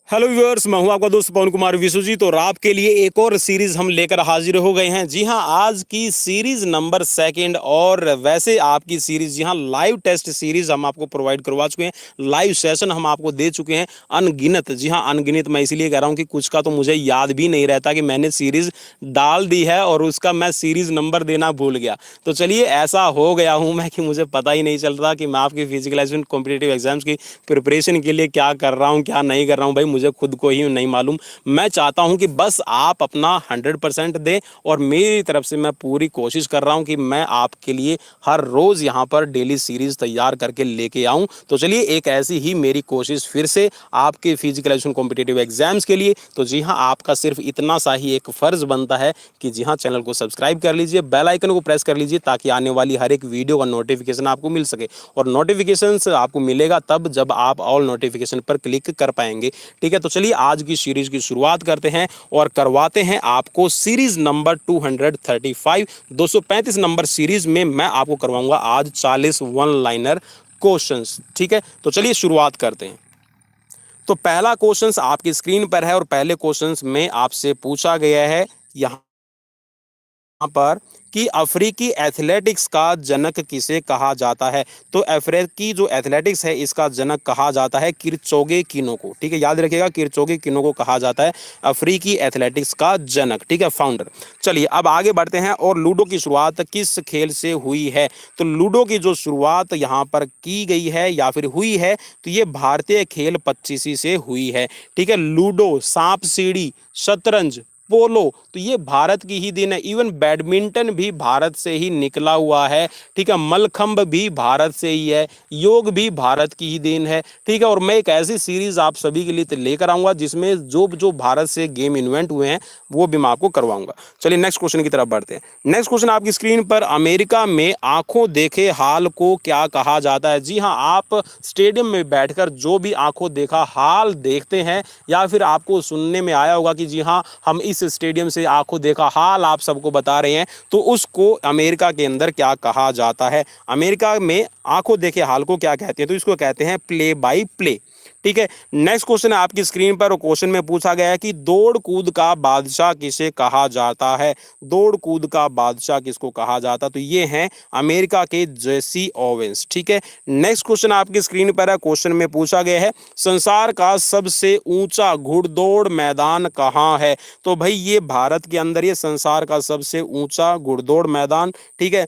Hello viewers, मैं हूं आपका दोस्त पवन कुमार विश्वजीत और आपके लिए एक और सीरीज हम लेकर हाजिर हो गए हैं। जी हां, आज की सीरीज नंबर सेकंड और वैसे आपकी सीरीज, जी हां, लाइव टेस्ट सीरीज हम आपको प्रोवाइड करवा चुके हैं। लाइव सेशन हम आपको दे चुके हैं अनगिनत। जी हां, अनगिनत मैं इसीलिए कह रहा हूं कि कुछ का तो मुझे याद भी नहीं रहता कि मैंने सीरीज डाल दी है और उसका मैं सीरीज नंबर देना भूल गया। तो चलिए, ऐसा हो गया हूं मैं कि मुझे पता ही नहीं चल रहा कि मैं आपकी फिजिकल एजुकेशन कॉम्पिटिटिव एग्जाम्स की प्रिपरेशन के लिए क्या कर रहा हूं, क्या नहीं कर रहा हूं। भाई, मुझे खुद को ही नहीं मालूम। मैं चाहता हूं कि बस आप अपना 100% दें और मेरी तरफ से मैं पूरी कोशिश कर रहा हूं कि मैं आपके लिए हर रोज यहां पर डेली सीरीज तैयार करके लेके आऊं। तो चलिए, एक ऐसी ही मेरी कोशिश फिर से आपके फिजिकल एजुकेशन कॉम्पिटिटिव एग्जाम्स के लिए। तो जी हां, आपका सिर्फ इतना सा ही एक फर्ज बनता है कि जी हां, चैनल को सब्सक्राइब कर लीजिए, बेल आइकन को प्रेस कर लीजिए ताकि आने वाली हर एक वीडियो का नोटिफिकेशन आपको मिल सके। और नोटिफिकेशन आपको मिलेगा तब जब आप ऑल नोटिफिकेशन पर क्लिक कर पाएंगे। ठीक है, तो चलिए आज की सीरीज की शुरुआत करते हैं और करवाते हैं आपको सीरीज नंबर 235। 235 नंबर सीरीज में मैं आपको करवाऊंगा आज 40 वन लाइनर क्वेश्चंस। ठीक है, तो चलिए शुरुआत करते हैं। तो पहला क्वेश्चंस आपकी स्क्रीन पर है और पहले क्वेश्चंस में आपसे पूछा गया है यहाँ पर कि अफ्रीकी एथलेटिक्स का जनक किसे कहा जाता है। तो अफ्रीकी जो एथलेटिक्स है इसका जनक कहा जाता है किरचोगे किनो को। ठीक है, याद रखिएगा, किरचोगे किनो को कहा जाता है अफ्रीकी एथलेटिक्स का जनक। ठीक है, फाउंडर। चलिए अब आगे बढ़ते हैं। और लूडो की शुरुआत किस खेल से हुई है। तो लूडो की जो शुरुआत यहाँ पर की गई है या फिर हुई है तो ये भारतीय खेल पच्चीसी से हुई है। ठीक है, लूडो, सांप सीढ़ी, शतरंज, पोलो, तो ये भारत की ही देन है। इवन बैडमिंटन भी भारत से ही निकला हुआ है। ठीक है, मलखंब भी भारत से ही है, योग भी भारत की ही देन है। ठीक है, और मैं एक ऐसी सीरीज आप सभी के लिए लेकर आऊंगा जिसमें जो जो भारत से गेम इन्वेंट हुए हैं वो भी मैं आपको करवाऊंगा। चलिए नेक्स्ट क्वेश्चन की तरफ बढ़ते हैं। नेक्स्ट क्वेश्चन आपकी स्क्रीन पर, अमेरिका में आंखों देखे हाल को क्या कहा जाता है। जी हाँ, आप स्टेडियम में बैठकर जो भी आंखों देखा हाल देखते हैं या फिर आपको सुनने में आया होगा कि जी हाँ, हम इस स्टेडियम से आंखों देखा हाल आप सबको बता रहे हैं, तो उसको अमेरिका के अंदर क्या कहा जाता है। अमेरिका में आंखों देखे हाल को क्या कहते हैं। तो इसको कहते हैं प्ले बाय प्ले। ठीक है, नेक्स्ट क्वेश्चन है आपकी स्क्रीन पर। क्वेश्चन में पूछा गया है कि दौड़ कूद का बादशाह किसे कहा जाता है। दौड़ कूद का बादशाह किसको कहा जाता, तो ये हैं अमेरिका के जेसी ओवेंस। ठीक है, नेक्स्ट क्वेश्चन आपकी स्क्रीन पर है। क्वेश्चन में पूछा गया है संसार का सबसे ऊंचा घुड़दौड़ मैदान कहाँ है। तो भाई ये भारत के अंदर ये संसार का सबसे ऊंचा घुड़दौड़ मैदान, ठीक है,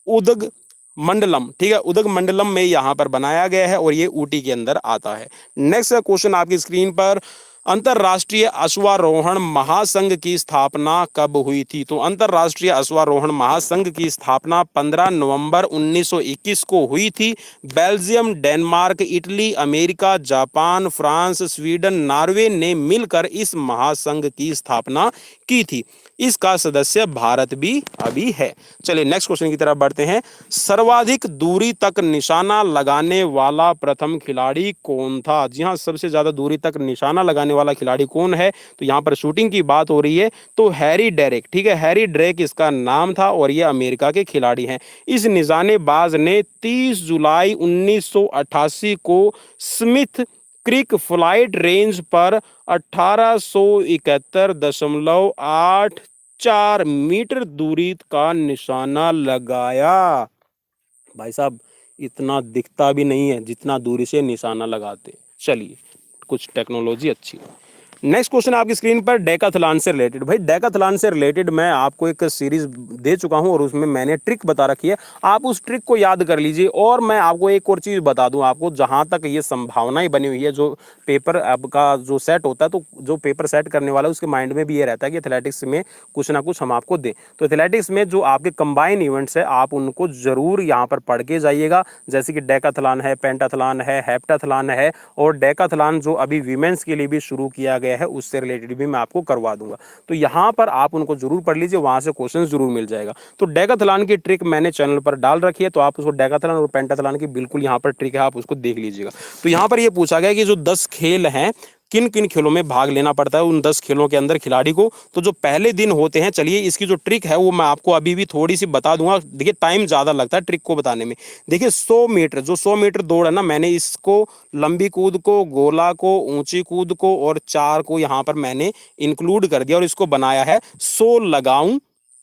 उदग मंडलम, ठीक है, उदग मंडलम में यहां पर बनाया गया है और ये ऊटी के अंदर आता है। नेक्स्ट क्वेश्चन आपकी स्क्रीन पर, अंतरराष्ट्रीय अश्वारोहण महासंघ की स्थापना कब हुई थी। तो अंतरराष्ट्रीय अश्वारोहण महासंघ की स्थापना 15 नवंबर 1921 को हुई थी। Belgium, Denmark, Italy, America, Japan, France, Sweden, Norway ने मिलकर इस महासंघ की स्थापना की थी। इसका सदस्य भारत भी अभी है। चलिए नेक्स्ट क्वेश्चन की तरफ बढ़ते हैं। सर्वाधिक दूरी तक निशाना लगाने वाला प्रथम खिलाड़ी कौन था। जी हाँ, सबसे ज्यादा दूरी तक निशाना लगाने वाला खिलाड़ी कौन है। तो यहाँ पर शूटिंग की बात हो रही है तो हैरी डेरेक। ठीक है, हैरी ड्रेक इसका नाम था और ये अमेरिका के खिलाड़ी हैं। इस निशानेबाज ने 30 जुलाई 1988 को स्मिथ क्रिक फ्लाइट रेंज पर 1871.84 मीटर दूरी का निशाना लगाया। भाई साहब, इतना दिखता भी नहीं है जितना दूरी से निशाना लगाते। चलिए, कुछ टेक्नोलॉजी अच्छी है। नेक्स्ट क्वेश्चन आपकी स्क्रीन पर, डेकाथलॉन से रिलेटेड। भाई डेकाथलॉन से रिलेटेड मैं आपको एक सीरीज दे चुका हूं और उसमें मैंने ट्रिक बता रखी है। आप उस ट्रिक को याद कर लीजिए। और मैं आपको एक और चीज़ बता दूं, आपको जहां तक ये संभावनाएं बनी हुई है, जो पेपर आपका जो सेट होता है, तो जो पेपर सेट करने वाला है उसके माइंड में भी ये रहता है कि एथलेटिक्स में कुछ ना कुछ हम आपको दें। तो एथलेटिक्स में जो आपके कंबाइन इवेंट्स है आप उनको जरूर यहाँ पर पढ़ के जाइएगा। जैसे कि डेकाथलॉन है, पेंटाथलॉन है, हेप्टाथलॉन है और डेकाथलॉन जो अभी वीमेंस के लिए भी शुरू किया गया है उससे रिलेटेड भी मैं आपको करवा दूंगा। तो यहाँ पर आप उनको जरूर पढ़ लीजिए, वहां से क्वेश्चन जरूर मिल जाएगा। तो डेकाथलॉन की ट्रिक मैंने चैनल पर डाल रखी है, तो आप उसको डेकाथलॉन और पेंटाथलॉन की बिल्कुल यहाँ पर ट्रिक है, आप उसको देख लीजिएगा। तो यहाँ पर ये पूछा गया कि जो 10 खेल हैं किन किन खेलों में भाग लेना पड़ता है उन 10 खेलों के अंदर खिलाड़ी को। तो जो पहले दिन होते हैं, चलिए इसकी जो ट्रिक है वो मैं आपको अभी भी थोड़ी सी बता दूंगा। देखिए टाइम ज़्यादा लगता है ट्रिक को बताने में। देखिए 100 मीटर, जो 100 मीटर दौड़ है ना, मैंने इसको लंबी कूद को, गोला को, ऊंची कूद को और 4 को यहाँ पर मैंने इंक्लूड कर दिया और इसको बनाया है 100 लगाऊं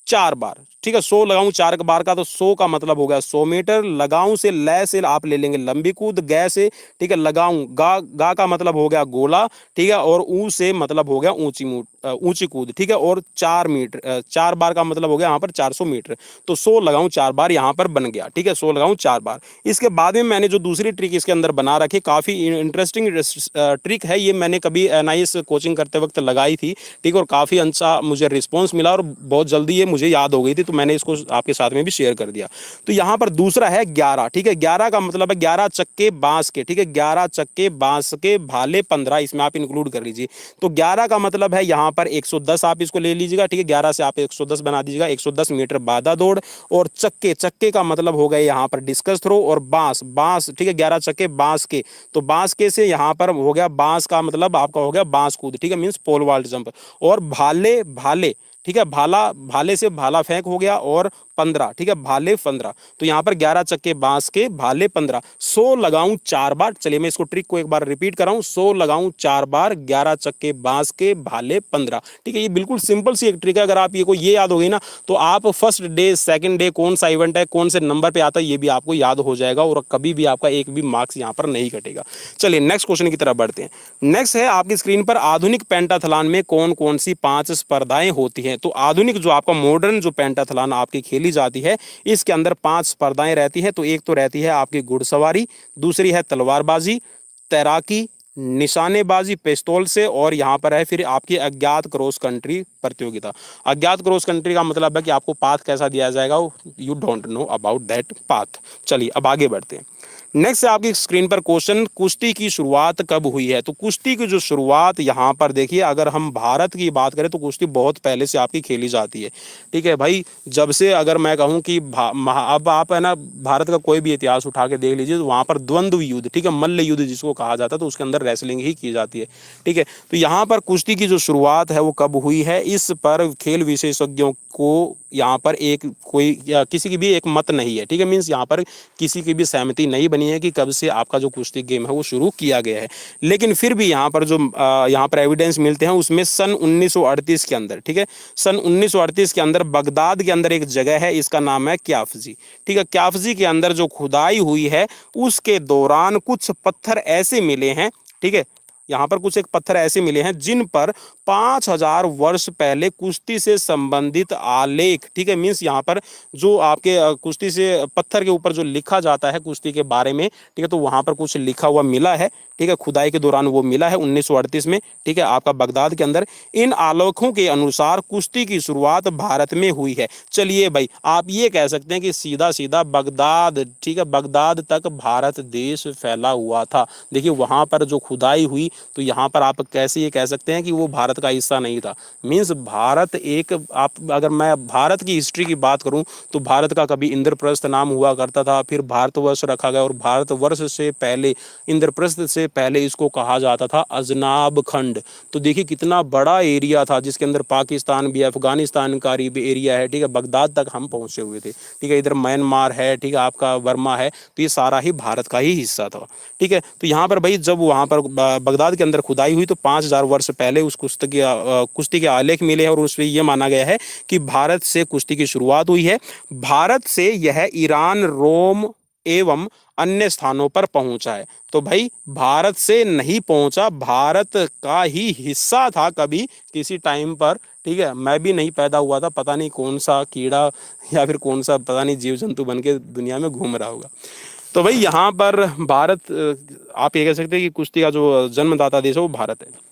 4 बार। ठीक है, 100 लगाऊं 4 बार का, तो 100 का मतलब हो गया 100 मीटर। लगाऊं से लय से आप ले लेंगे लंबी कूद, गै से, ठीक है, लगाऊं गा का मतलब हो गया गोला, ठीक है, और ऊ से मतलब हो गया ऊंची कूद, ठीक है, और 4 मीटर 4 बार का मतलब हो गया यहाँ पर 400 मीटर। तो 100 लगाऊं 4 बार यहाँ पर बन गया। ठीक है, 100 लगाऊं 4 बार। इसके बाद में मैंने जो दूसरी ट्रिक इसके अंदर बना रखी, काफी इंटरेस्टिंग ट्रिक है ये, मैंने कभी एनआईएस कोचिंग करते वक्त लगाई थी। ठीक है, और काफी अच्छा मुझे रिस्पॉन्स मिला और बहुत जल्दी ये मुझे याद हो गई थी, तो मैंने इसको आपके साथ में भी शेयर कर दिया। तो यहाँ पर दूसरा है 11। ठीक है, 11 का मतलब है 11 चक्के बांस के। ठीक है, 11 चक्के बांस के भाले 15, इसमें आप इंक्लूड कर लीजिए। तो 11 का मतलब है यहाँ पर 110 आप इसको ले लीजिएगा। ठीक है, 11 से आप 110 बना दीजिएगा। 110 मीटर बाधा दौड़। और चक्के, चक्के का मतलब हो गया यहाँ पर डिस्कस थ्रो। और बांस, बांस, ठीक है, 11 चक्के बांस के, तो बांस के से यहाँ पर हो गया, बांस का मतलब आपका हो गया बांस कूद। ठीक है, मीन्स पोल वॉल्ट जंप। और भाले, भाले, ठीक है, भाला, भाले से भाला फेंक हो गया। और 15, ठीक है, भाले 15। तो यहाँ पर 11 चक्के बांस के, भाले 15। 100 लगाऊं 4 बार। चलिए मैं इसको ट्रिक को एक बार रिपीट कर रहा हूं। 100 लगाऊं 4 बार, 11 चक्के बांस के, भाले 15। ठीक है, ये बिल्कुल सिंपल सी एक ट्रिक है। अगर आप ये को ये याद हो गई ना, तो आप फर्स्ट डे, सेकंड डे कौन सा इवेंट है, कौन से नंबर पे आता है, ये भी आपको याद हो जाएगा और कभी भी आपका एक भी मार्क्स यहाँ पर नहीं कटेगा। चलिए नेक्स्ट क्वेश्चन की तरफ बढ़ते हैं। नेक्स्ट है आपकी स्क्रीन पर, आधुनिक पेंटाथलॉन में कौन कौन सी 5 स्पर्धाएं होती हैं। तो आधुनिक जो आपका मॉडर्न जो पेंटाथलॉन आपकी खेली जाती है, इसके अंदर 5 स्पर्धाएं रहती है। तो एक तो रहती है आपकी घुड़सवारी, दूसरी है तलवारबाजी, तैराकी, निशानेबाजी पिस्तौल से, और यहाँ पर है फिर आपकी अज्ञात क्रॉस कंट्री प्रतियोगिता। अज्ञात क्रॉस कंट्री का मतलब है कि आपको पाथ कैसा दिया जाएगा, you don't know about that path. चलिए अब आगे बढ़ते हैं। नेक्स्ट है आपकी स्क्रीन पर क्वेश्चन, कुश्ती की शुरुआत कब हुई है। तो कुश्ती की जो शुरुआत यहाँ पर देखिए, अगर हम भारत की बात करें तो कुश्ती बहुत पहले से आपकी खेली जाती है। ठीक है भाई, जब से अगर मैं कहूँ कि अब आप है ना, भारत का कोई भी इतिहास उठा के देख लीजिए, तो वहाँ पर द्वंद्व युद्ध, ठीक है, मल्ल युद्ध जिसको कहा जाता है, तो उसके अंदर रेसलिंग ही की जाती है। ठीक है, तो यहाँ पर कुश्ती की जो शुरुआत है वो कब हुई है, इस पर खेल विशेषज्ञों को यहाँ पर एक कोई या किसी की भी एक मत नहीं है। ठीक है, मीन्स यहाँ पर किसी की भी सहमति नहीं बनी है कि कब से आपका जो कुश्ती गेम है वो शुरू किया गया है। लेकिन फिर भी यहाँ पर जो यहाँ पर एविडेंस मिलते हैं उसमें सन 1938 के अंदर, ठीक है, सन 1938 के अंदर बगदाद के अंदर एक जगह है, इसका नाम है क्याफजी। ठीक है, क्याफजी के अंदर जो खुदाई हुई है उसके दौरान कुछ पत्थर ऐसे मिले हैं। ठीक है, यहाँ पर कुछ एक पत्थर ऐसे मिले हैं जिन पर 5000 वर्ष पहले कुश्ती से संबंधित आलेख, ठीक है, मीन्स यहाँ पर जो आपके कुश्ती से पत्थर के ऊपर जो लिखा जाता है कुश्ती के बारे में, ठीक है, तो वहाँ पर कुछ लिखा हुआ मिला है। ठीक है, खुदाई के दौरान वो मिला है 1938 में। ठीक है, आपका बगदाद के अंदर। इन आलेखों के अनुसार कुश्ती की शुरुआत भारत में हुई है। चलिए भाई, आप ये कह सकते हैं कि सीधा सीधा बगदाद, ठीक है, बगदाद तक भारत देश फैला हुआ था। देखिए वहाँ पर जो खुदाई हुई, तो यहाँ पर आप कैसे ये कह सकते हैं कि वो भारत का हिस्सा नहीं था। मीन्स भारत एक, आप अगर मैं भारत की हिस्ट्री की बात करूँ तो भारत का कभी इंद्रप्रस्थ नाम हुआ करता था, फिर भारतवर्ष रखा गया, और भारतवर्ष से पहले, इंद्रप्रस्थ से पहले इसको कहा जाता था अजनाब खंड। तो देखिए कितना बड़ा एरिया था जिसके अंदर पाकिस्तान भी, अफगानिस्तान का भी एरिया है। ठीक है, बगदाद तक हम पहुंचे हुए थे। ठीक है, इधर म्यांमार है, ठीक है, आपका वर्मा है, तो ये सारा ही भारत का ही हिस्सा था। ठीक है, तो यहाँ पर भाई जब वहाँ पर बगदाद के अंदर खुदाई हुई तो 5000 वर्ष पहले उस कुश्ती के आलेख मिले हैं, और उसमें यह माना गया है कि भारत से कुश्ती की शुरुआत हुई है। भारत से यह ईरान, रोम एवं अन्य स्थानों पर पहुंचा है। तो भाई भारत से नहीं पहुंचा, भारत का ही हिस्सा था कभी किसी टाइम पर। ठीक है, मैं भी नहीं पैदा हुआ था, पता नहीं कौन सा कीड़ा या फिर कौन सा पता नहीं जीव जंतु बन के दुनिया में घूम रहा होगा। तो भाई यहाँ पर भारत, आप ये कह सकते हैं कि कुश्ती का जो जन्मदाता देश है वो भारत है।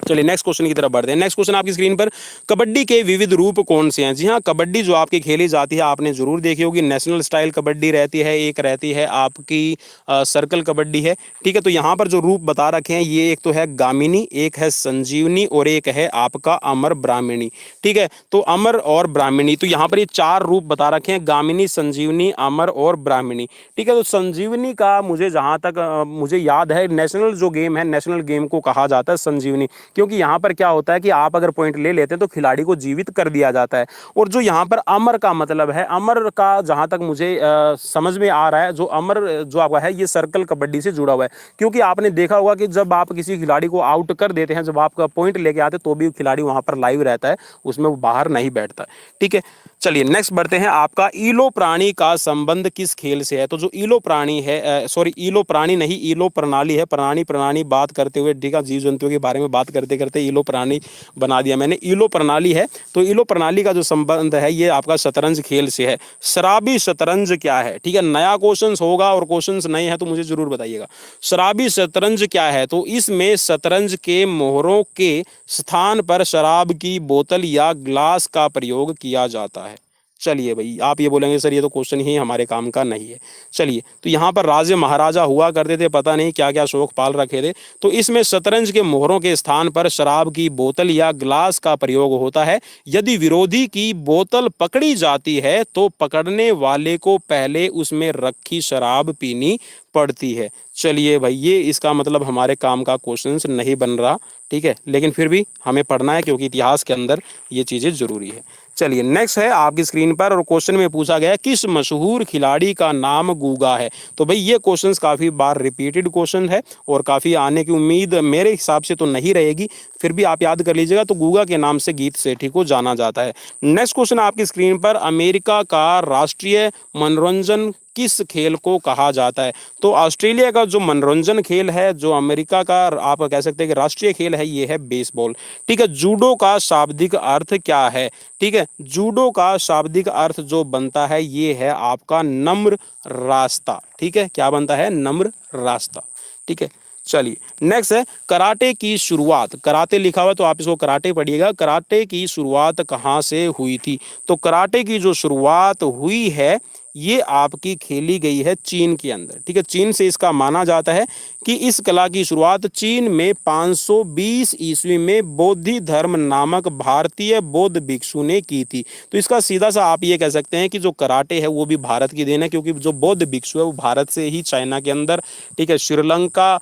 चलिए नेक्स्ट क्वेश्चन की तरफ बढ़ते हैं। नेक्स्ट क्वेश्चन आपकी स्क्रीन पर, कबड्डी के विविध रूप कौन से हैं? जी हाँ, कबड्डी जो आपकी खेली जाती है आपने जरूर देखी होगी, नेशनल स्टाइल कबड्डी रहती है, एक रहती है आपकी सर्कल कबड्डी है। ठीक है, तो यहाँ पर जो रूप बता रखे हैं ये एक तो है गामिनी, एक है संजीवनी और एक है आपका अमर ब्राह्मणी। ठीक है, तो अमर और ब्राह्मणी, तो यहाँ पर ये चार रूप बता रखे हैं, गामिनी, संजीवनी, अमर और ब्राह्मणी। ठीक है, तो संजीवनी का मुझे जहाँ तक मुझे याद है, नेशनल जो गेम है, नेशनल गेम को कहा जाता है संजीवनी, क्योंकि यहाँ पर क्या होता है कि आप अगर पॉइंट ले लेते हैं तो खिलाड़ी को जीवित कर दिया जाता है। और जो यहाँ पर अमर का मतलब है, अमर का जहाँ तक मुझे समझ में आ रहा है, जो अमर जो आपका है ये सर्कल कबड्डी से जुड़ा हुआ है, क्योंकि आपने देखा होगा कि जब आप किसी खिलाड़ी को आउट कर देते हैं, जब आपका पॉइंट लेके आते तो भी खिलाड़ी वहां पर लाइव रहता है, उसमें वो बाहर नहीं बैठता। ठीक है, चलिए नेक्स्ट बढ़ते हैं। आपका ईलो प्राणी का संबंध किस खेल से है? तो जो ईलो प्राणी है, सॉरी ईलो प्राणी नहीं, ईलो प्रणाली है, प्राणी प्राणी बात करते हुए, ठीक है, जीव जंतुओं के बारे में बात करते करते ईलो प्राणी बना दिया मैंने, ईलो प्रणाली है। तो ईलो प्रणाली का जो संबंध है ये आपका शतरंज खेल से है। शराबी शतरंज क्या है? ठीक है, नया क्वेश्चन होगा और क्वेश्चन नहीं है तो मुझे जरूर बताइएगा। शराबी शतरंज क्या है? तो इसमें शतरंज के मोहरों के स्थान पर शराब की बोतल या ग्लास का प्रयोग किया जाता है। चलिए भाई, आप ये बोलेंगे सर ये तो क्वेश्चन ही हमारे काम का नहीं है। चलिए, तो यहाँ पर राजे महाराजा हुआ करते थे, पता नहीं क्या क्या शौक पाल रखे थे, तो इसमें शतरंज के मोहरों के स्थान पर शराब की बोतल या ग्लास का प्रयोग होता है। यदि विरोधी की बोतल पकड़ी जाती है तो पकड़ने वाले को पहले उसमें रखी शराब पीनी पड़ती है। चलिए भाई, ये इसका मतलब हमारे काम का क्वेश्चन नहीं बन रहा, ठीक है, लेकिन फिर भी हमें पढ़ना है क्योंकि इतिहास के अंदर ये चीज़ें जरूरी है। चलिए नेक्स्ट है आपकी स्क्रीन पर, और क्वेश्चन में पूछा गया किस मशहूर खिलाड़ी का नाम गूगा है? तो भाई ये क्वेश्चन काफ़ी बार रिपीटेड क्वेश्चन है और काफ़ी आने की उम्मीद मेरे हिसाब से तो नहीं रहेगी, फिर भी आप याद कर लीजिएगा। तो गूगा के नाम से गीत सेठी को जाना जाता है। नेक्स्ट क्वेश्चन आपकी स्क्रीन पर, अमेरिका का राष्ट्रीय मनोरंजन किस खेल को कहा जाता है? तो ऑस्ट्रेलिया का जो मनोरंजन खेल है, जो अमेरिका का आप कह सकते हैं कि राष्ट्रीय खेल है, ये है बेसबॉल। ठीक है, जूडो का शाब्दिक अर्थ क्या है? ठीक है, जूडो का शाब्दिक अर्थ जो बनता है ये है आपका नम्र रास्ता। ठीक है, क्या बनता है? नम्र रास्ता। ठीक है, चलिए नेक्स्ट है कराटे की शुरुआत, कराटे लिखा हुआ तो आप इसको कराटे पढ़िएगा। कराटे की शुरुआत कहाँ से हुई थी? तो कराटे की जो शुरुआत हुई है ये आपकी खेली गई है चीन के अंदर। ठीक है, चीन से इसका माना जाता है कि इस कला की शुरुआत चीन में 520 ईस्वी में बोधि धर्म नामक भारतीय बौद्ध भिक्षु ने की थी। तो इसका सीधा सा आप ये कह सकते हैं कि जो कराटे है वो भी भारत की देन है, क्योंकि जो बौद्ध भिक्षु है वो भारत से ही चाइना के अंदर, ठीक है, श्रीलंका,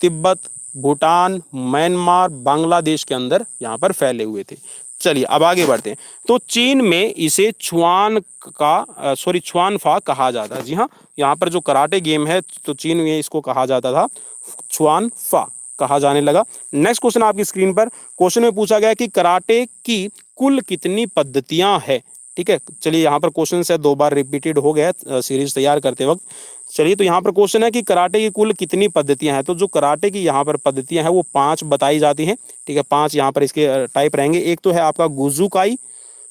तिब्बत, भूटान, म्यांमार, बांग्लादेश के अंदर यहाँ पर फैले हुए थे। चलिए अब आगे बढ़ते हैं। तो चीन में इसे छुआनफा कहा जाता है। जी हाँ, यहाँ पर जो कराटे गेम है तो चीन में इसको कहा जाता था छुआनफा, कहा जाने लगा। नेक्स्ट क्वेश्चन आपकी स्क्रीन पर, क्वेश्चन में पूछा गया कि कराटे की कुल कितनी पद्धतियां हैं? ठीक है, चलिए यहाँ पर क्वेश्चन से 2 बार रिपीटेड हो गया सीरीज तैयार करते वक्त। चलिए, तो यहाँ पर क्वेश्चन है कि कराटे की कुल कितनी पद्धतियां हैं? तो जो कराटे की यहाँ पर पद्धतियां हैं वो 5 बताई जाती हैं। ठीक है, 5 यहाँ पर इसके टाइप रहेंगे। एक तो है आपका गुजुकाई,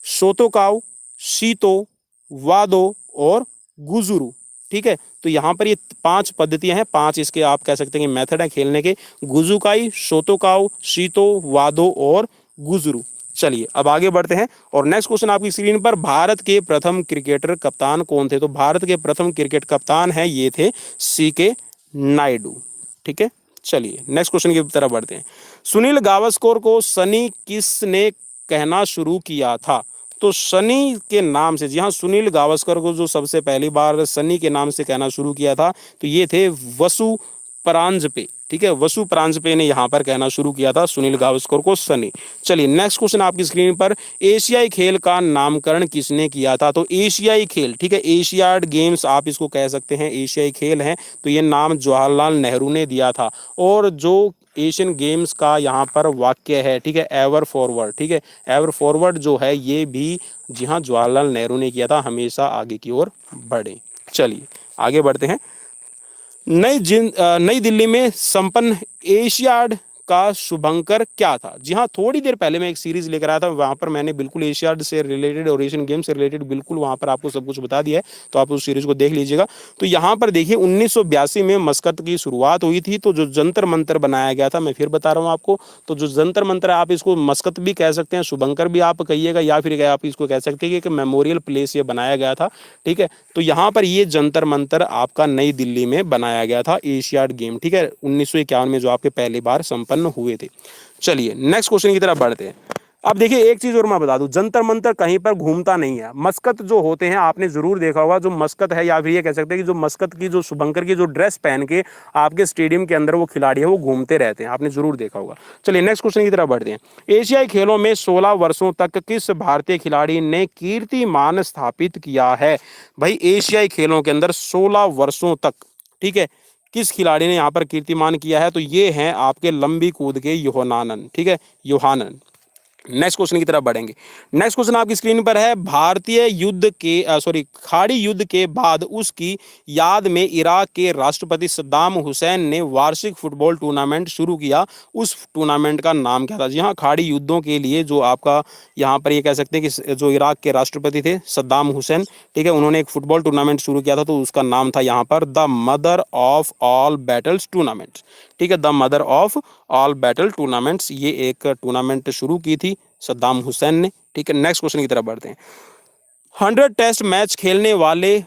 शोतोकाव, शीतो, वादो और गुजुरु। ठीक है, तो यहाँ पर ये 5 पद्धतियां हैं, 5 इसके आप कह सकते हैं कि मेथड है खेलने के, गुजुकाई, शोतोकाव, शीतो, वादो और गुजुरु। चलिए अब आगे बढ़ते हैं और नेक्स्ट क्वेश्चन आपकी स्क्रीन पर, भारत के प्रथम क्रिकेटर कप्तान कौन थे? तो भारत के प्रथम क्रिकेट कप्तान है ये थे CK नायडू। ठीक है, चलिए नेक्स्ट क्वेश्चन की तरफ बढ़ते हैं। सुनील गावस्कर को सनी किसने कहना शुरू किया था? तो सनी के नाम से, जी हाँ, सुनील गावस्कर को जो सबसे पहली बार सनी के नाम से कहना शुरू किया था तो ये थे वसु परांजपे। ठीक है, वसु परांजपे ने यहाँ पर कहना शुरू किया था सुनील गावस्कर को सनी। चलिए नेक्स्ट क्वेश्चन आपकी स्क्रीन पर, एशियाई खेल का नामकरण किसने किया था? तो एशियाई खेल, ठीक है, एशियाड गेम्स आप इसको कह सकते हैं, एशियाई खेल हैं, तो ये नाम जवाहरलाल नेहरू ने दिया था। और जो एशियन गेम्स का यहाँ पर वाक्य है, ठीक है, एवर फॉरवर्ड, ठीक है, एवर फॉरवर्ड जो है ये भी, जी हाँ, जवाहरलाल नेहरू ने किया था, हमेशा आगे की ओर बढ़े। चलिए आगे बढ़ते हैं। नई दिल्ली में संपन्न एशियाड का शुभंकर क्या था? जी हाँ, थोड़ी देर पहले मैं एक सीरीज लेकर आया था, वहां पर मैंने बिल्कुल एशियाड से रिलेटेड और एशियन गेम से रिलेटेड बिल्कुल वहां पर आपको सब कुछ बता दिया है, तो आप उस सीरीज को देख लीजिएगा। तो यहाँ पर देखिए 1982 में मस्कत की शुरुआत हुई थी, तो जो जंतर मंतर बनाया गया था, मैं फिर बता रहा हूँ आपको, तो जो जंतर मंतर है आप इसको मस्कत भी कह सकते हैं, शुभंकर भी आप कहिएगा, या फिर आप इसको कह सकते हैं कि मेमोरियल प्लेस ये बनाया गया था। ठीक है, तो यहाँ पर ये जंतर मंतर आपका नई दिल्ली में बनाया गया था, एशियाड गेम। ठीक है, 1951 में जो आपके पहली बार संपन्न हुए थे। चलिए नेक्स्ट क्वेश्चन की तरफ बढ़ते हैं। अब देखिए एक चीज और मैं बता दूं, जंतर मंतर कहीं पर घूमता नहीं है। मस्कत जो होते हैं आपने जरूर देखा होगा, जो मस्कत है या फिर ये कह सकते हैं कि जो मस्कत की जो शुभंकर की जो ड्रेस पहन के आपके स्टेडियम के अंदर वो खिलाड़ी है वो घूमते रहते हैं, आपने जरूर देखा होगा। चलिए नेक्स्ट क्वेश्चन की तरफ बढ़ते हैं। एशियाई खेलों में 16 वर्षों तक किस भारतीय खिलाड़ी ने कीर्तिमान स्थापित किया है? भाई एशियाई खेलों के अंदर 16 वर्षों तक, ठीक है, किस खिलाड़ी ने यहाँ पर कीर्तिमान किया है? तो ये हैं आपके लंबी कूद के योहानन। ठीक है, योहानन। नेक्स्ट क्वेश्चन की तरफ बढ़ेंगे। नेक्स्ट क्वेश्चन आपकी स्क्रीन पर है। भारतीय युद्ध के खाड़ी युद्ध के बाद उसकी याद में इराक के राष्ट्रपति सद्दाम हुसैन ने वार्षिक फुटबॉल टूर्नामेंट शुरू किया, उस टूर्नामेंट का नाम क्या था? जी हाँ, खाड़ी युद्धों के लिए जो आपका यहाँ पर ये कह सकते हैं कि जो इराक के राष्ट्रपति थे सद्दाम हुसैन, ठीक है, उन्होंने एक फुटबॉल टूर्नामेंट शुरू किया था, तो उसका नाम था यहाँ पर the mother of all battles tournament. ठीक है, the mother of all battle tournaments, ये एक टूर्नामेंट शुरू की थी सद्दाम हुसैन ने। ठीक है, नेक्स्ट क्वेश्चन की तरफ बढ़ते हैं। 100 टेस्ट मैच खेलने वाले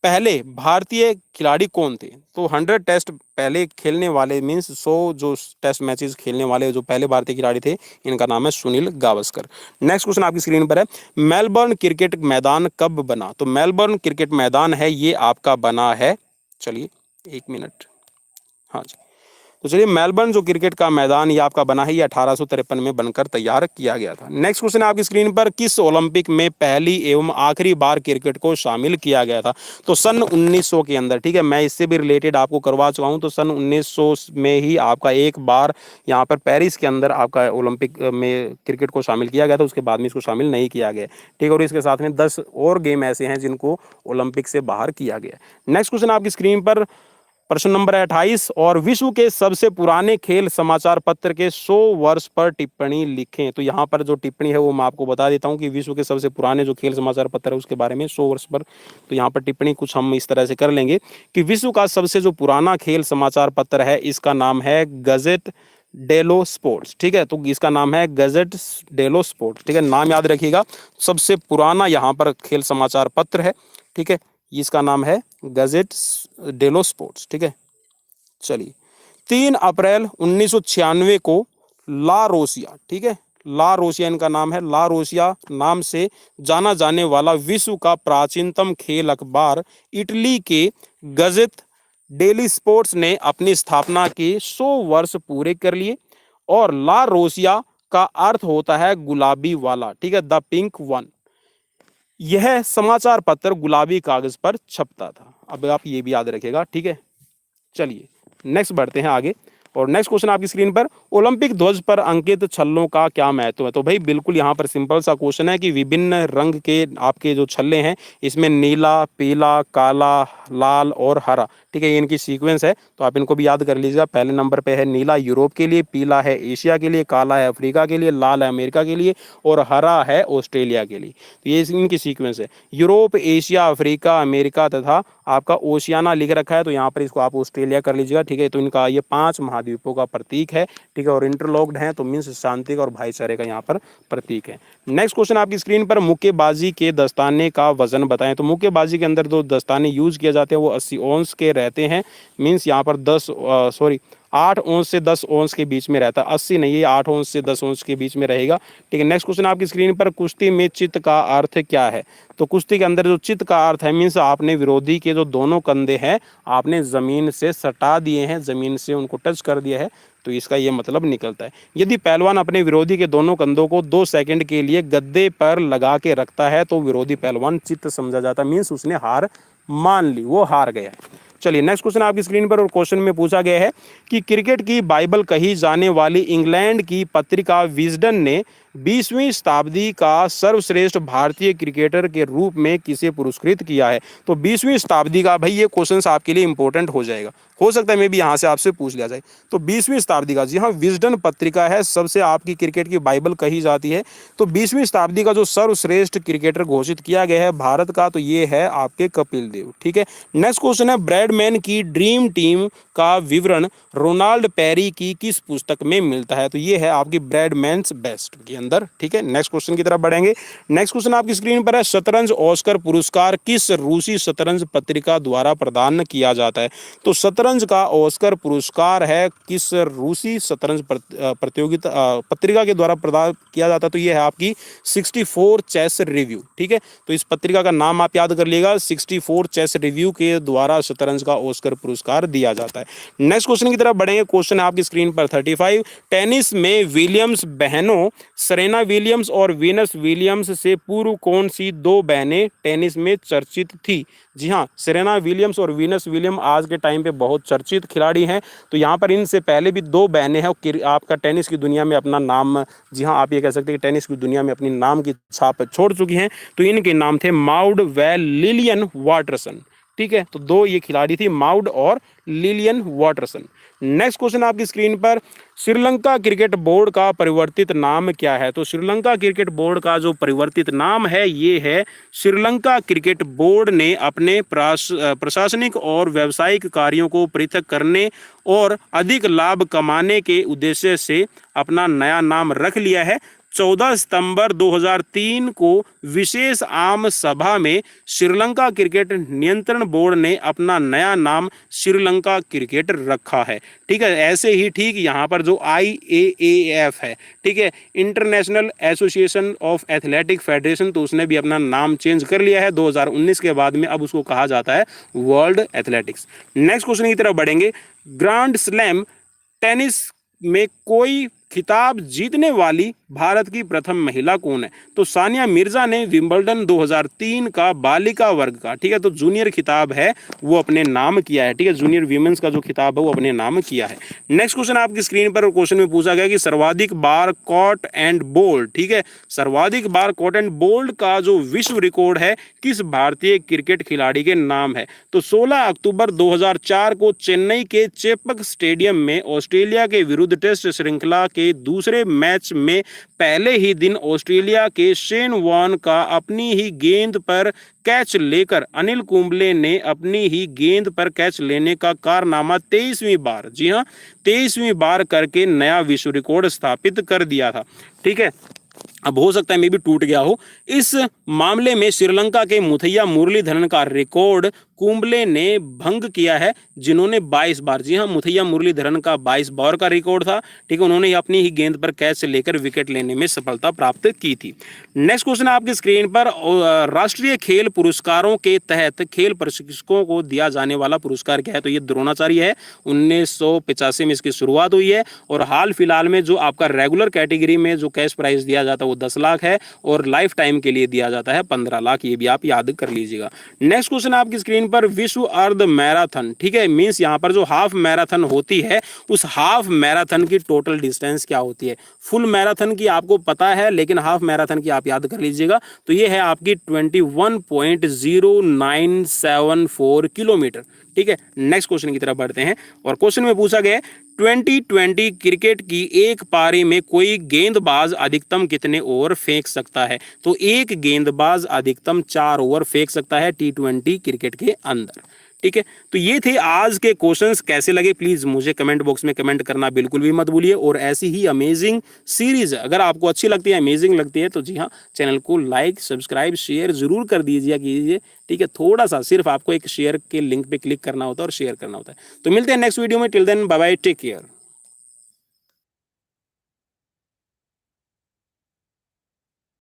पहले भारतीय खिलाड़ी कौन थे? तो 100 टेस्ट पहले खेलने वाले मींस 100 जो टेस्ट मैचेस खेलने वाले जो पहले भारतीय खिलाड़ी थे, इनका नाम है सुनील गावस्कर। नेक्स्ट क्वेश्चन आपकी स्क्रीन पर है। मेलबर्न क्रिकेट मैदान कब बना? तो मेलबर्न क्रिकेट मैदान है ये आपका बना है, चलिए 1 मिनट, हाँ जी, तो चलिए मेलबर्न जो क्रिकेट का मैदान ये आपका बना है, ये 1853 में बनकर तैयार किया गया था। नेक्स्ट क्वेश्चन आपकी स्क्रीन पर, किस ओलंपिक में पहली एवं आखिरी बार क्रिकेट को शामिल किया गया था? तो सन 1900 के अंदर। ठीक है, मैं इससे भी रिलेटेड आपको करवा चुका हूं, तो सन 1900 में ही आपका एक बार यहाँ पर पेरिस के अंदर आपका ओलंपिक में क्रिकेट को शामिल किया गया था, उसके बाद में इसको शामिल नहीं किया गया। ठीक है, और इसके साथ में 10 और गेम ऐसे हैं जिनको ओलंपिक से बाहर किया गया। नेक्स्ट क्वेश्चन आपकी स्क्रीन पर प्रश्न नंबर 28, और विश्व के सबसे पुराने खेल समाचार पत्र के 100 वर्ष पर टिप्पणी लिखें। तो यहाँ पर जो टिप्पणी है वो मैं आपको बता देता हूँ कि विश्व के सबसे पुराने जो खेल समाचार पत्र है उसके बारे में 100 वर्ष पर, तो यहाँ पर टिप्पणी कुछ हम इस तरह से कर लेंगे कि विश्व का सबसे जो पुराना खेल समाचार पत्र है इसका नाम है गजेट डेलो स्पोर्ट्स। ठीक है, तो इसका नाम है गजेट डेलो स्पोर्ट्स। ठीक है, नाम याद रखिएगा, सबसे पुराना यहाँ पर खेल समाचार पत्र है। ठीक है, इसका नाम है गजेट डेलो स्पोर्ट्स। ठीक है, चलिए 3 अप्रैल 1996 को ला रोसिया, ठीक है, ला रोसिया इनका नाम है, ला रोसिया नाम से जाना जाने वाला विश्व का प्राचीनतम खेल अखबार इटली के गजेट डेली स्पोर्ट्स ने अपनी स्थापना के 100 वर्ष पूरे कर लिए, और ला रोसिया का अर्थ होता है गुलाबी वाला। ठीक है, द पिंक वन। यह समाचार पत्र गुलाबी कागज पर छपता था। अब आप ये भी याद रखिएगा। ठीक है, चलिए नेक्स्ट बढ़ते हैं आगे, और नेक्स्ट क्वेश्चन आपकी स्क्रीन पर, ओलंपिक ध्वज पर अंकित छल्लों का क्या महत्व है? तो भाई बिल्कुल यहाँ पर सिंपल सा क्वेश्चन है कि विभिन्न रंग के आपके जो छल्ले हैं इसमें नीला, पीला, काला, लाल और हरा, ठीक है, ये इनकी सीक्वेंस है, तो आप इनको भी याद कर लीजिएगा। पहले नंबर पे है नीला यूरोप के लिए, पीला है एशिया के लिए, काला है अफ्रीका के लिए, लाल है अमेरिका के लिए और हरा है ऑस्ट्रेलिया के लिए। तो ये इनकी सीक्वेंस है। यूरोप, एशिया, अफ्रीका, अमेरिका तथा आपका ओशियाना लिख रखा है, तो यहाँ पर इसको आप ऑस्ट्रेलिया कर लीजिएगा। ठीक है, तो इनका ये 5 महाद्वीपों का प्रतीक है। ठीक है, और इंटरलॉक्ड है, तो मीन्स शांति और भाईचारे का यहाँ पर प्रतीक है। नेक्स्ट क्वेश्चन आपकी स्क्रीन पर, मुक्केबाजी के दस्ताने का वजन बताएं। तो मुक्केबाजी के अंदर जो दस्ताने यूज किए जाते हैं वो 80 औंस के रहते हैं, मीन्स यहाँ पर 8 औंस से 10 औंस के बीच में रहता है, 80 नहीं है, 8 औंस से 10 औंस के बीच में रहेगा। ठीक है, नेक्स्ट क्वेश्चन आपकी स्क्रीन पर, कुश्ती में चित्त का अर्थ क्या है? तो कुश्ती के अंदर जो चित्त का अर्थ है मीन्स आपने विरोधी के जो दोनों कंधे हैं आपने जमीन से सटा दिए हैं, जमीन से उनको टच कर दिया है, तो इसका ये मतलब निकलता है। यदि पहलवान अपने विरोधी के दोनों कंधों को 2 सेकंड के लिए गद्दे पर लगा के रखता है तो विरोधी पहलवान चित्त समझा जाता है, मीन्स उसने हार मान ली, वो हार गया। चलिए नेक्स्ट क्वेश्चन आपकी स्क्रीन पर, और क्वेश्चन में पूछा गया है कि क्रिकेट की बाइबल कही जाने वाली इंग्लैंड की पत्रिका विजडन ने 20वीं शताब्दी का सर्वश्रेष्ठ भारतीय क्रिकेटर के रूप में किसे पुरस्कृत किया है? तो 20वीं शताब्दी का भाई ये क्वेश्चन आपके लिए इंपॉर्टेंट हो जाएगा, हो सकता है मे भी यहाँ से आपसे पूछ लिया जाए। तो 20वीं शताब्दी का, जी हाँ, विजडन पत्रिका है, सबसे आपकी क्रिकेट की बाइबल कही जाती है। तो 20वीं शताब्दी का जो सर्वश्रेष्ठ क्रिकेटर घोषित किया गया है भारत का, तो ये है आपके कपिल देव। ठीक है, नेक्स्ट क्वेश्चन है, ब्रैडमैन की ड्रीम टीम का विवरण रोनाल्ड पेरी की किस पुस्तक में मिलता है? तो ये है आपकी ब्रैडमैन्स बेस्ट के अंदर। ठीक है, नेक्स्ट क्वेश्चन की तरफ बढ़ेंगे। नेक्स्ट क्वेश्चन आपकी स्क्रीन पर है, शतरंज ऑस्कर पुरस्कार किस रूसी शतरंज पत्रिका द्वारा प्रदान किया जाता है? तो शतरंज का ऑस्कर पुरस्कार है किस रूसी शतरंज प्रतियोगिता पत्रिका के द्वारा प्रदान किया जाता है? तो ये है आपकी 64 चेस रिव्यू। ठीक है, तो इस पत्रिका का नाम आप याद कर लीजिएगा, 64 चेस रिव्यू के द्वारा शतरंज का ऑस्कर पुरस्कार दिया जाता है। नेक्स्ट क्वेश्चन की तरफ बढ़ेंगे। क्वेश्चन है आपकी स्क्रीन पर 35, टेनिस में विलियम्स बहनों सेरेना विलियम्स और वीनस विलियम्स से पूर्व कौन सी दो बहनें टेनिस में चर्चित थी? जी हाँ, सेरेना विलियम्स और वीनस विलियम आज के टाइम पे बहुत चर्चित खिलाड़ी हैं। तो यहाँ पर इनसे पहले भी दो बहनें हैं आपका टेनिस की दुनिया में अपना नाम, जी हाँ, आप ये कह सकते हैं कि टेनिस की दुनिया में अपनी नाम की छाप छोड़ चुकी हैं। तो इनके नाम थे माउड व लिलियन वाटरसन। ठीक है, तो दो ये खिलाड़ी थी, माउड और लिलियन वाटरसन। नेक्स्ट क्वेश्चन आपकी स्क्रीन पर, श्रीलंका क्रिकेट बोर्ड का परिवर्तित नाम क्या है? तो श्रीलंका क्रिकेट बोर्ड का जो परिवर्तित नाम है ये है, श्रीलंका क्रिकेट बोर्ड ने अपने प्रशासनिक और व्यावसायिक कार्यों को पृथक करने और अधिक लाभ कमाने के उद्देश्य से अपना नया नाम रख लिया है। 14 सितंबर 2003 को विशेष आम सभा में श्रीलंका क्रिकेट नियंत्रण बोर्ड ने अपना नया नाम श्रीलंका क्रिकेट रखा है। ठीक है, ऐसे ही ठीक यहाँ पर जो IAAF है, ठीक है, international association of athletic federation, तो उसने भी अपना नाम चेंज कर लिया है 2019 के बाद में, अब उसको कहा जाता है वर्ल्ड एथलेटिक्स। नेक्स्ट क्वेश्चन की तरफ बढ़ेंगे। ग्रैंड स्लैम टेनिस में कोई खिताब जीतने वाली भारत की प्रथम महिला कौन है? तो सानिया मिर्जा ने विंबलडन 2003 का बालिका वर्ग का, ठीक है, तो जूनियर खिताब है वो अपने नाम किया है। ठीक है, जूनियर वीमेंस का जो खिताब है वो अपने नाम किया है। नेक्स्ट क्वेश्चन आपकी स्क्रीन पर क्वेश्चन में पूछा गया कि सर्वाधिक बार कॉट एंड बोल्ड, ठीक है, सर्वाधिक बार कॉट एंड बोल्ड का जो विश्व रिकॉर्ड है किस भारतीय क्रिकेट खिलाड़ी के नाम है? तो 16 अक्टूबर 2004 को चेन्नई के चेपक स्टेडियम में ऑस्ट्रेलिया के विरुद्ध टेस्ट श्रृंखला के दूसरे मैच में पहले ही दिन ऑस्ट्रेलिया के शेन वॉर्न का अपनी ही गेंद पर कैच लेकर अनिल कुंबले ने अपनी ही गेंद पर कैच लेने का कारनामा 23वीं बार, जी हां, 23वीं बार करके नया विश्व रिकॉर्ड स्थापित कर दिया था। ठीक है, अब हो सकता है मे भी टूट गया हो। इस मामले में श्रीलंका के मुथैया मुरलीधरन का रिकॉर्ड कुंबले ने भंग किया है, जिन्होंने 22 बार, जी हां, मुथैया मुरलीधरन का 22 बार का रिकॉर्ड था। ठीक है, उन्होंने अपनी ही गेंद पर कैच से लेकर विकेट लेने में सफलता प्राप्त की थी। नेक्स्ट क्वेश्चन आपकी स्क्रीन पर, राष्ट्रीय खेल पुरस्कारों के तहत खेल प्रशिक्षकों को दिया जाने वाला पुरस्कार क्या है? तो ये द्रोणाचार्य है, 1985 में इसकी शुरुआत हुई है और हाल फिलहाल में जो आपका रेगुलर कैटेगरी में जो कैश प्राइज दिया जाता है वो 10 लाख है और लाइफ टाइम के लिए दिया जाता है 15 लाख, ये भी आप याद कर लीजिएगा। नेक्स्ट क्वेश्चन आपकी स्क्रीन पर, विश्व अर्ध मैराथन, ठीक है, मींस यहाँ पर जो हाफ मैराथन होती है उस हाफ मैराथन की टोटल डिस्टेंस क्या होती है? फुल मैराथन की आपको पता है, लेकिन हाफ मैराथन की आप याद कर लीजिएगा। तो ये है आपकी 21.0974 किलोमीटर। ठीक है, नेक्स्ट क्वेश्चन की तरफ बढ़ते हैं और क्वेश्चन में पूछा गया 2020 क्रिकेट की एक पारी में कोई गेंदबाज अधिकतम कितने ओवर फेंक सकता है? तो एक गेंदबाज अधिकतम 4 ओवर फेंक सकता है T20 क्रिकेट के अंदर। ठीक है, तो ये थे आज के क्वेश्चंस। कैसे लगे प्लीज मुझे कमेंट बॉक्स में कमेंट करना बिल्कुल भी मत भूलिए। और ऐसी ही अमेजिंग सीरीज अगर आपको अच्छी लगती है, अमेजिंग लगती है, तो जी हाँ, चैनल को लाइक, सब्सक्राइब, शेयर जरूर कर कीजिए। ठीक है, थोड़ा सा सिर्फ आपको एक शेयर के लिंक पे क्लिक करना होता है और शेयर करना होता है। तो मिलते हैं नेक्स्ट वीडियो में। Till then bye bye, take care.